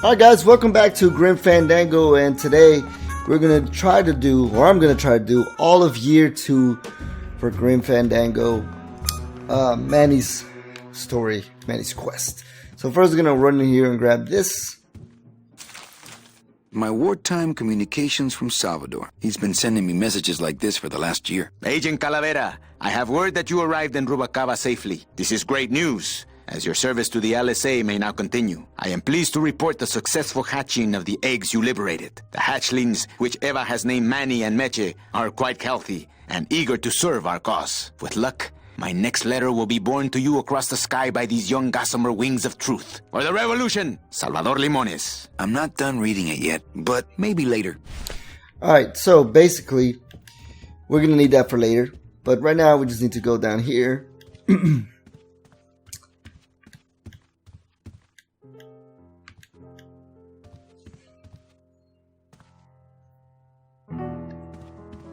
Alright guys, welcome back to Grim Fandango, and today we're going to try to do, or I'm going to try to do, all of year 2 for Grim Fandango, Manny's story, Manny's quest. So first we're going to run in here and grab this. My wartime communications from Salvador. He's been sending me messages like this for the last year. Agent Calavera, I have word that you arrived in Rubalcaba safely. This is great news, as your service to the LSA may now continue. I am pleased to report the successful hatching of the eggs you liberated. The hatchlings, which Eva has named Manny and Meche, are quite healthy and eager to serve our cause. With luck, my next letter will be borne to you across the sky by these young gossamer wings of truth. For the revolution, Salvador Limones. I'm not done reading it yet, but maybe later. Alright, so basically, we're going to need that for later. But right now, we just need to go down here.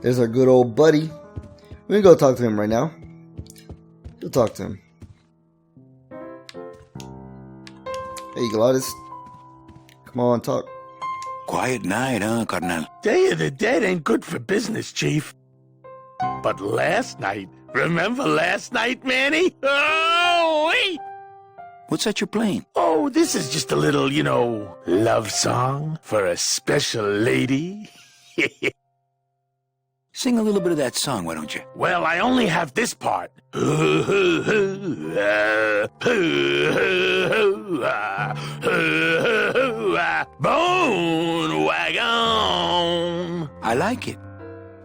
There's our good old buddy. We're going to go talk to him right now. Go talk to him. Hey, Gladys. Come on, talk. Quiet night, huh, carnal? Day of the Dead ain't good for business, Chief. But last night, remember last night, Manny? Oh, wait! What's that you're playing? Oh, this is just a little, love song for a special lady. Sing a little bit of that song, why don't you? Well, I only have this part. Bone wagon. I like it.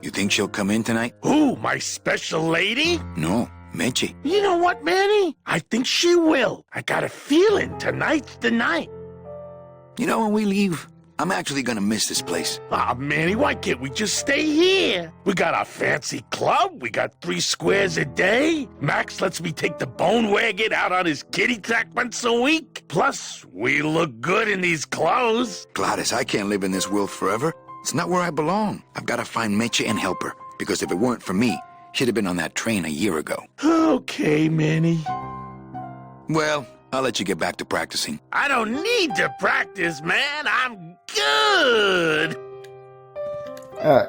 You think she'll come in tonight? Who, my special lady? No, Meche. You know what, Manny? I think she will. I got a feeling tonight's the night. You know, when we leave, I'm actually gonna miss this place. Aw, Manny, why can't we just stay here? We got our fancy club, we got 3 squares a day. Max lets me take the bone wagon out on his kitty track once a week. Plus, we look good in these clothes. Gladys, I can't live in this world forever. It's not where I belong. I've gotta find Meche and help her. Because if it weren't for me, she'd have been on that train a year ago. Okay, Manny. Well, I'll let you get back to practicing. I don't need to practice, man. I'm good. Alright.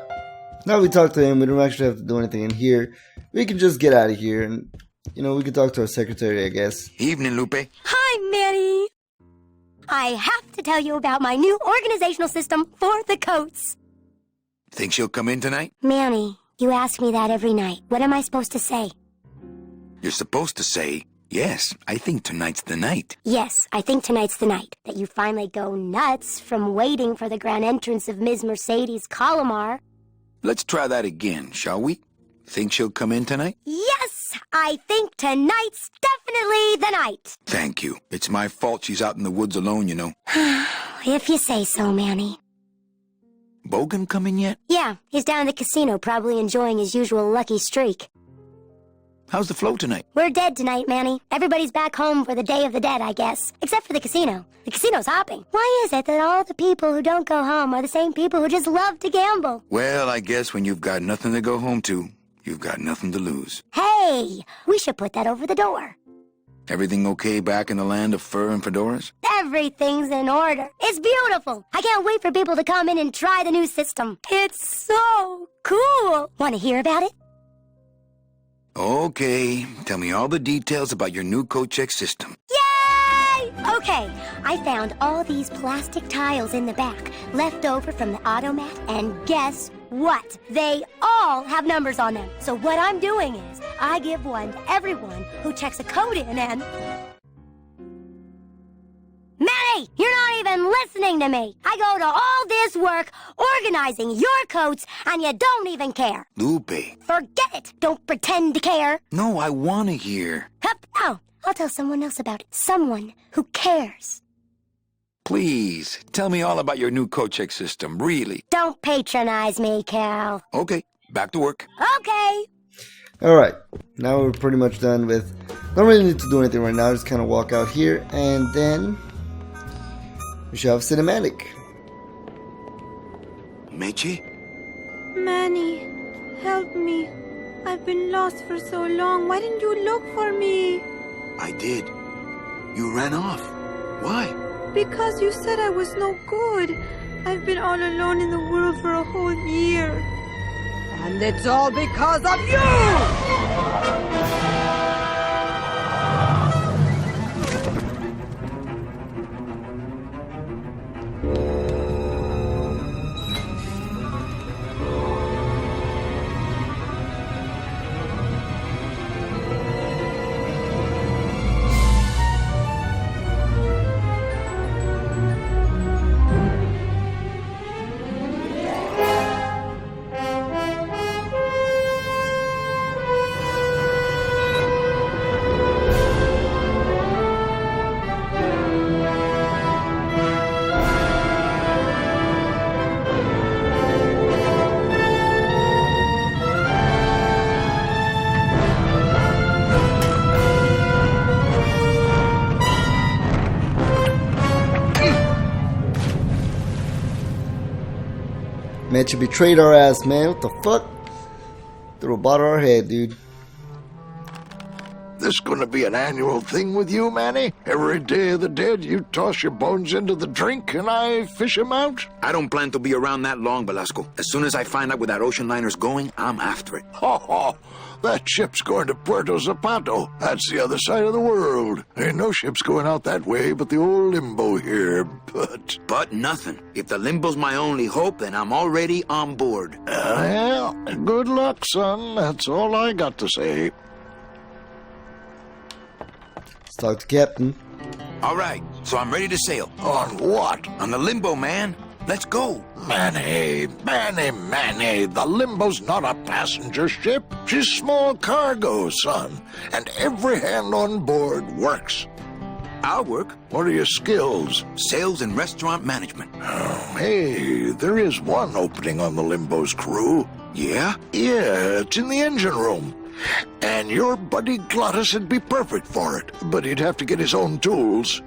Now we talk to him. We don't actually have to do anything in here. We can just get out of here and, we can talk to our secretary, I guess. Evening, Lupe. Hi, Manny. I have to tell you about my new organizational system for the coats. Think she'll come in tonight? Manny, you ask me that every night. What am I supposed to say? You're supposed to say, yes, I think tonight's the night. Yes, I think tonight's the night. That you finally go nuts from waiting for the grand entrance of Ms. Mercedes Colomar. Let's try that again, shall we? Think she'll come in tonight? Yes, I think tonight's definitely the night. Thank you. It's my fault she's out in the woods alone, you know. If you say so, Manny. Bogan come in yet? Yeah, he's down at the casino, probably enjoying his usual lucky streak. How's the flow tonight? We're dead tonight, Manny. Everybody's back home for the Day of the Dead, I guess. Except for the casino. The casino's hopping. Why is it that all the people who don't go home are the same people who just love to gamble? Well, I guess when you've got nothing to go home to, you've got nothing to lose. Hey, we should put that over the door. Everything okay back in the land of fur and fedoras? Everything's in order. It's beautiful. I can't wait for people to come in and try the new system. It's so cool. Want to hear about it? Okay, tell me all the details about your new coat check system. Yay! Okay, I found all these plastic tiles in the back, left over from the automat, and guess what? They all have numbers on them. So what I'm doing is, I give one to everyone who checks a code in and... Manny, you're not even listening to me. I go to all this work organizing your coats, and you don't even care. Lupe. Forget it. Don't pretend to care. No, I want to hear. Hup, no, I'll tell someone else about it. Someone who cares. Please, tell me all about your new coat check system, really. Don't patronize me, Cal. Okay, back to work. Okay. Alright. Now we're pretty much done with... Don't really need to do anything right now. Just kind of walk out here and then... we should have a cinematic. Meche? Manny, help me. I've been lost for so long. Why didn't you look for me? I did. You ran off. Why? Because you said I was no good. I've been all alone in the world for a whole year. And it's all because of you! Man, you betrayed our ass, man. What the fuck? Threw a bottle at our head, dude. This gonna be an annual thing with you, Manny? Every Day of the Dead, you toss your bones into the drink and I fish 'em out? I don't plan to be around that long, Velasco. As soon as I find out where that ocean liner's going, I'm after it. Ho ho! That ship's going to Puerto Zapato. That's the other side of the world. Ain't no ships going out that way but the old Limbo here, But nothing. If the Limbo's my only hope, then I'm already on board. Well, good luck, son. That's all I got to say. Let's talk to Captain. All right, so I'm ready to sail. On what? On the Limbo, man. Let's go. Manny, the Limbo's not a passenger ship. She's small cargo, son. And every hand on board works. I'll work. What are your skills? Sales and restaurant management. Oh, hey, there is one opening on the Limbo's crew. Yeah? Yeah, it's in the engine room. And your buddy Glottis would be perfect for it, but he'd have to get his own tools.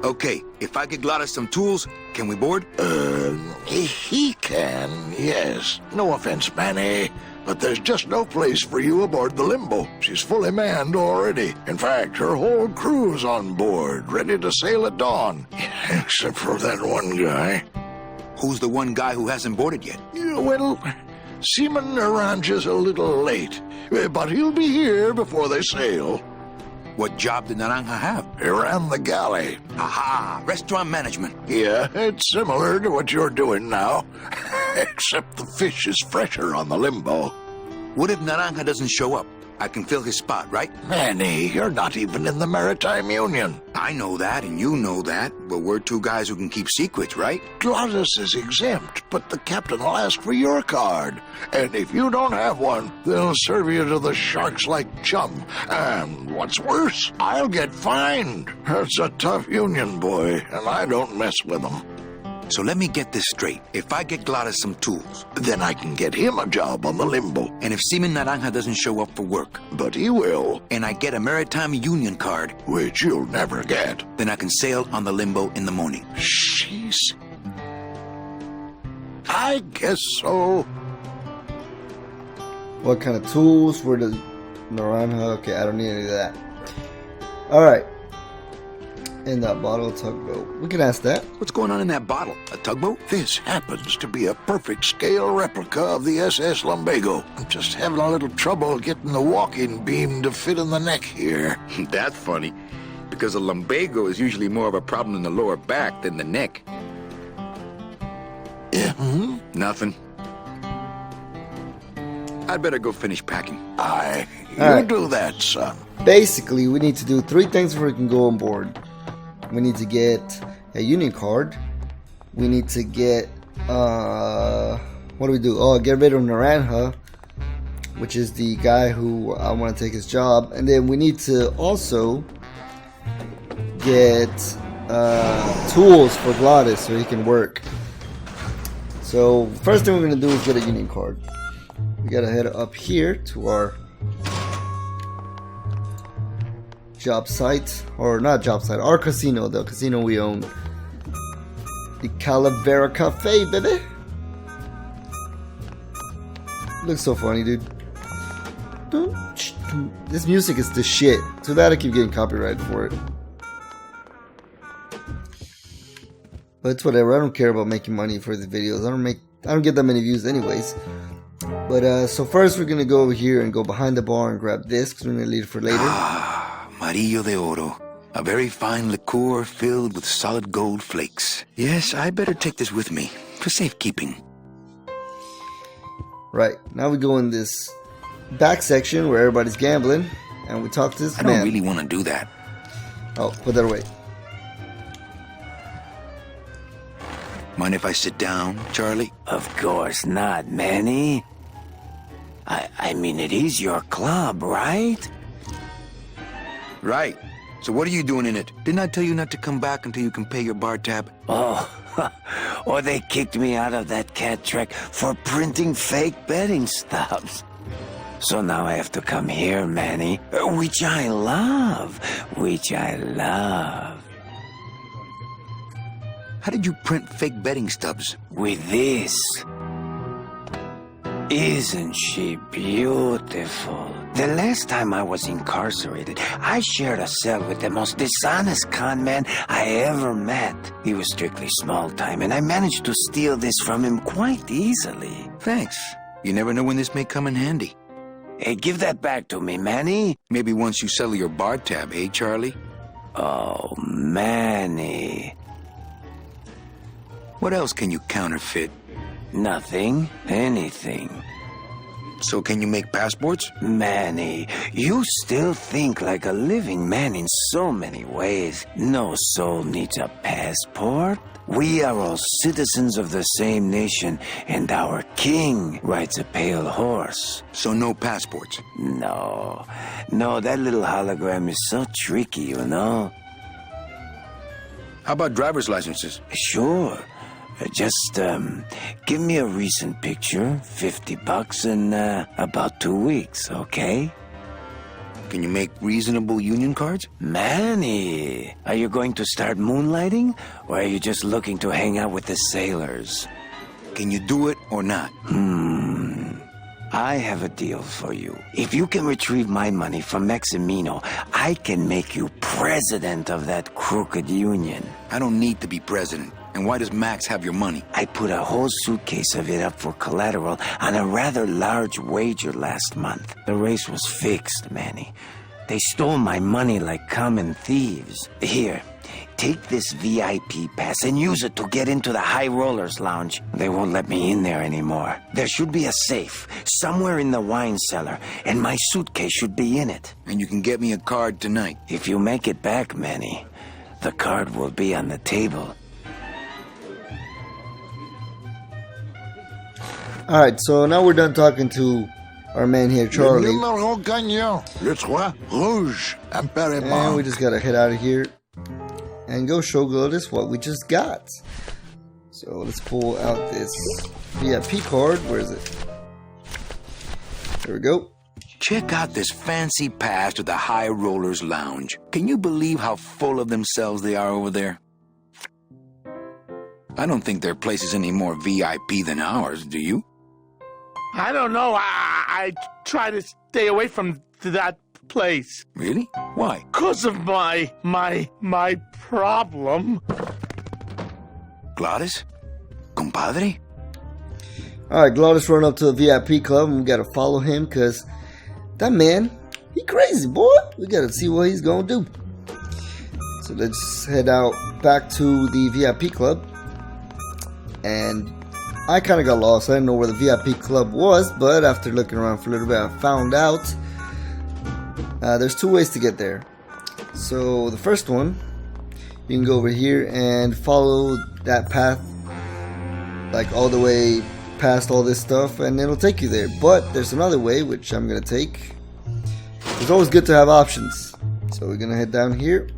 Okay, if I get Glottis some tools, can we board? He can, yes. No offense, Manny, but there's just no place for you aboard the Limbo. She's fully manned already. In fact, her whole crew's on board, ready to sail at dawn. Except for that one guy. Who's the one guy who hasn't boarded yet? Yeah, well, Seaman Naranja's a little late, but he'll be here before they sail. What job did Naranja have? He ran the galley. Aha! Restaurant management. Yeah, it's similar to what you're doing now. Except the fish is fresher on the Limbo. What if Naranja doesn't show up? I can fill his spot, right? Manny, you're not even in the Maritime Union. I know that, and you know that, but we're two guys who can keep secrets, right? Glottis is exempt, but the captain will ask for your card. And if you don't have one, they'll serve you to the sharks like chum. And what's worse, I'll get fined. That's a tough union, boy, and I don't mess with them. So let me get this straight. If I get Glottis some tools, then I can get him a job on the Limbo. And if Seaman Naranja doesn't show up for work, but he will, and I get a Maritime Union card, which you'll never get, then I can sail on the Limbo in the morning. Jeez. I guess so. What kind of tools? Where does Naranja? Okay, I don't need any of that. Alright. In that bottle, tugboat. We can ask that. What's going on in that bottle? A tugboat? This happens to be a perfect scale replica of the SS Lumbago. I'm just having a little trouble getting the walking beam to fit in the neck here. That's funny, because a lumbago is usually more of a problem in the lower back than the neck. Yeah, Nothing. I'd better go finish packing. You do that, son. Basically, we need to do 3 things before we can go on board. We need to get a union card. We need to get, what do we do? Oh, get rid of Naranja, which is the guy who I want to take his job. And then we need to also get tools for Glottis so he can work. So, first thing we're going to do is get a union card. We got to head up here to our job site, or not job site, our casino, the casino we own, the Calavera Cafe, baby. Looks so funny, dude. This music is the shit. Too bad I keep getting copyrighted for it. But it's whatever. I don't care about making money for the videos. I don't get that many views anyways. But so first we're gonna go over here and go behind the bar and grab this because we're gonna leave it for later. Ah, Amarillo de Oro. A very fine liqueur filled with solid gold flakes. Yes, I better take this with me for safekeeping. Right, now we go in this back section where everybody's gambling and we talk to this man. I don't really want to do that. Oh, put that away. Mind if I sit down, Charlie? Of course not, Manny. I mean, it is your club, right? Right. So what are you doing in it? Didn't I tell you not to come back until you can pay your bar tab? Oh, or they kicked me out of that cat track for printing fake betting stubs. So now I have to come here, Manny, which I love. How did you print fake betting stubs? With this. Isn't she beautiful? The last time I was incarcerated, I shared a cell with the most dishonest con man I ever met. He was strictly small time, and I managed to steal this from him quite easily. Thanks. You never know when this may come in handy. Hey, give that back to me, Manny. Maybe once you settle your bar tab, eh, Charlie? Oh, Manny. What else can you counterfeit? Nothing. Anything. So can you make passports? Manny, you still think like a living man in so many ways. No soul needs a passport. We are all citizens of the same nation, and our king rides a pale horse. So no passports? No, that little hologram is so tricky, you know? How about driver's licenses? Sure. Just, give me a recent picture, $50 in, about 2 weeks, okay? Can you make reasonable union cards? Manny, are you going to start moonlighting, or are you just looking to hang out with the sailors? Can you do it or not? I have a deal for you. If you can retrieve my money from Maximino, I can make you president of that crooked union. I don't need to be president. And why does Max have your money? I put a whole suitcase of it up for collateral on a rather large wager last month. The race was fixed, Manny. They stole my money like common thieves. Here, take this VIP pass and use it to get into the High Rollers Lounge. They won't let me in there anymore. There should be a safe somewhere in the wine cellar, and my suitcase should be in it. And you can get me a card tonight. If you make it back, Manny, the card will be on the table. Alright, so now we're done talking to our man here, Charlie. Le numéro gagnant, le 3 rouge, impérativement. And we just gotta head out of here and go show Glottis what we just got. So let's pull out this VIP card. Where is it? There we go. Check out this fancy pass to the High Rollers Lounge. Can you believe how full of themselves they are over there? I don't think their place is any more VIP than ours, do you? I don't know. I try to stay away from that place. Really? Why? 'Cause of my problem. Glottis? Compadre? Alright, Glottis run up to the VIP club and we gotta follow him because that man, he crazy, boy. We gotta see what he's gonna do. So let's head out back to the VIP club. And I kind of got lost. I didn't know where the VIP club was, but after looking around for a little bit, I found out there's 2 ways to get there. So the first one, you can go over here and follow that path like all the way past all this stuff, and it'll take you there. But there's another way, which I'm gonna take. It's always good to have options. So we're gonna head down here.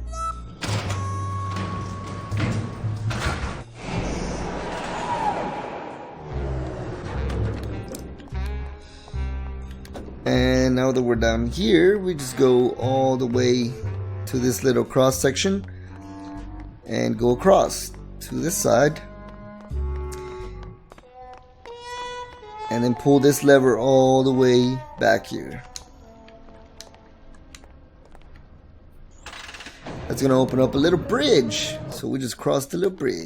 And now that we're down here, we just go all the way to this little cross section and go across to this side and then pull this lever all the way back here. That's gonna open up a little bridge, so we just crossed the little bridge.